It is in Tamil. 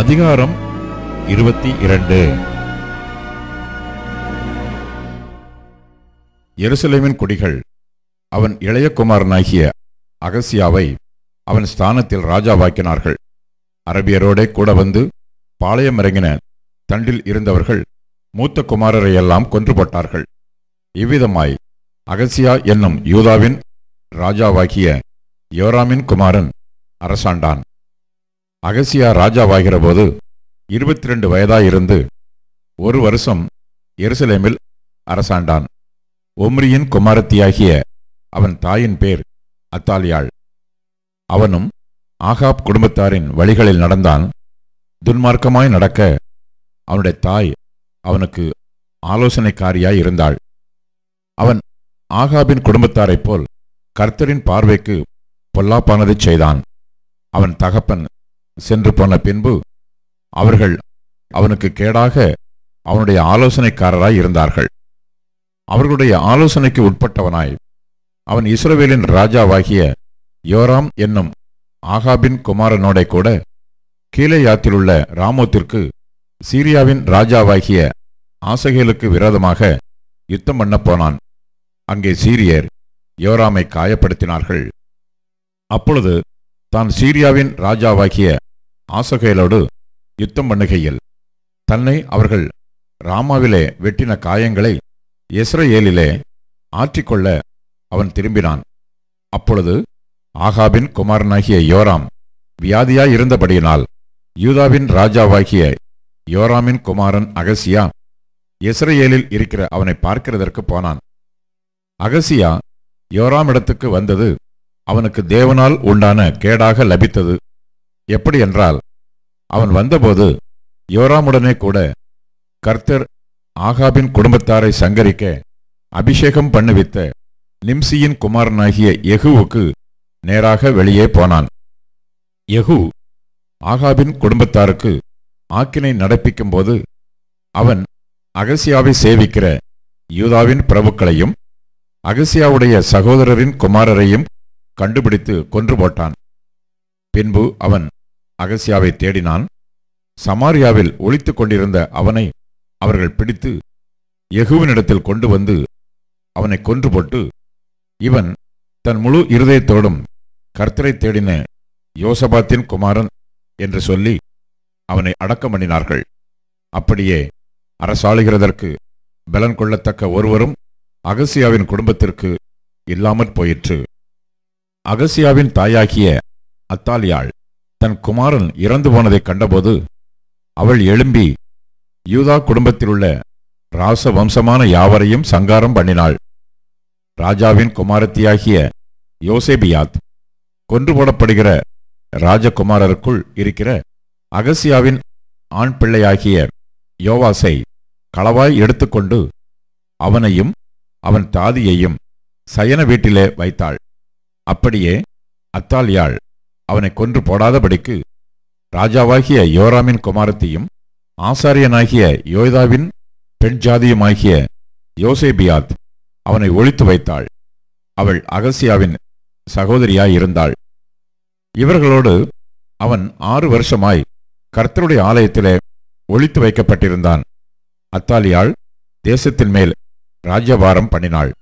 அதிகாரம் 22. எருசலேமின் குடிகள் அவன் இளைய குமாரனாகிய அகசியாவை அவன் ஸ்தானத்தில் ராஜாவாக்கினார்கள். அரபியரோடே கூட வந்து பாளையம் இறங்கின தண்டில் இருந்தவர்கள் மூத்த குமாரரையெல்லாம் கொன்று போட்டார்கள். இவ்விதமாய் அகசியா என்னும் யூதாவின் ராஜாவாகிய யோராமின் குமாரன் அரசாண்டான். அகசியா ராஜாவாகிற போது 22 வயதாயிருந்து ஒரு வருஷம் எருசலேமில் அரசாண்டான். ஒம்ரியின் குமாரத்தியாகிய அவன் தாயின் பேர் அத்தாலியாள். அவனும் ஆகாப் குடும்பத்தாரின் வழிகளில் நடந்தான். துன்மார்க்கமாய் நடக்க அவனுடைய தாய் அவனுக்கு ஆலோசனைக்காரியாய் இருந்தாள். அவன் ஆகாபின் குடும்பத்தாரைப் போல் கர்த்தரின் பார்வைக்கு பொல்லாப்பானதைச் செய்தான். அவன் தகப்பன் சென்று போன பின்பு அவர்கள் அவனுக்கு கேடாக அவனுடைய ஆலோசனைக்காரராய் இருந்தார்கள். அவர்களுடைய ஆலோசனைக்கு உட்பட்டவனாய் அவன் இஸ்ரவேலின் ராஜாவாகிய யோராம் என்னும் ஆகாபின் குமாரனோட கூட கீலேயாத்திலுள்ள ராமோத்திற்கு சீரியாவின் ராஜாவாகிய ஆசகேலுக்கு விரோதமாக யுத்தம் பண்ண போனான். அங்கே சீரியர் யோராமை காயப்படுத்தினார்கள். அப்பொழுது தான் சீரியாவின் ராஜாவாகிய ஆசகேலோடு யுத்தம் பண்ணுகையில் தன்னை அவர்கள் ராமாவிலே வெட்டின காயங்களை இஸ்ரயேலிலே ஆற்றிக்கொள்ள அவன் திரும்பினான். அப்பொழுது ஆகாபின் குமாரனாகிய யோராம் வியாதியாயிருந்தபடியினால் யூதாவின் ராஜாவாகிய யோராமின் குமாரன் அகசியா இஸ்ரயேலில் இருக்கிற அவனை பார்க்கிறதற்கு போனான். அகசியா யோராமிடத்துக்கு வந்தது அவனுக்கு தேவனால் உண்டான கேடாக லபித்தது. எப்படி என்றால், அவன் வந்தபோது யோராமுடனே கூட கர்த்தர் ஆகாபின் குடும்பத்தாரை சங்கரிக்க அபிஷேகம் பண்ணுவித்த நிம்சியின் குமாரனாகிய யெகூவுக்கு நேராக வெளியே போனான். யெகூ ஆகாபின் குடும்பத்தாருக்கு ஆக்கினை நடப்பிக்கும் போது அவன் அகசியாவை சேவிக்கிற யூதாவின் பிரபுக்களையும் அகசியாவுடைய சகோதரரின் குமாரரையும் கண்டுபிடித்து கொன்று போட்டான். பின்பு அவன் அகசியாவை தேடினான். சமாரியாவில் ஒளித்துக் கொண்டிருந்த அவனை அவர்கள் பிடித்து யெகூவினிடத்தில் கொண்டு வந்து அவனை கொன்று போட்டு, இவன் தன் முழு இருதயத்தோடும் கர்த்தரை தேடின யோசபாத்தின் குமாரன் என்று சொல்லி அவனை அடக்கம் பண்ணினார்கள். அப்படியே அரசாளுகிறதற்கு பலன் கொள்ளத்தக்க ஒருவரும் அகசியாவின் குடும்பத்திற்கு இல்லாமற் போயிற்று. அகசியாவின் தாயாகிய அத்தாலியாள் தன் குமாரன் இறந்து போனதைக் கண்டபோது அவள் எழும்பி யூதா குடும்பத்திலுள்ள ராச வம்சமான யாவரையும் சங்காரம் பண்ணினாள். ராஜாவின் குமாரத்தியாகிய யோசேபியாத் கொன்று போடப்படுகிற ராஜகுமாரருக்குள் இருக்கிற அகசியாவின் ஆண் பிள்ளையாகிய யோவாசை களவாய் எடுத்துக்கொண்டு அவனையும் அவன் தாதியையும் சயன வீட்டிலே வைத்தாள். அப்படியே அத்தாலியாள் அவனை கொன்று போடாதபடிக்கு ராஜாவாகிய யோராமின் குமாரத்தையும் ஆசாரியனாகிய யோய்தாவின் பெண் ஜாதியுமாகிய யோசேபியாத் அவனை ஒழித்து வைத்தாள். அவள் அகசியாவின் சகோதரியாயிருந்தாள். இவர்களோடு அவன் 6 வருஷமாய் கர்த்தருடைய ஆலயத்திலே ஒழித்து வைக்கப்பட்டிருந்தான். அத்தாலியாள் தேசத்தின் மேல் ராஜ்யபாரம் பண்ணினாள்.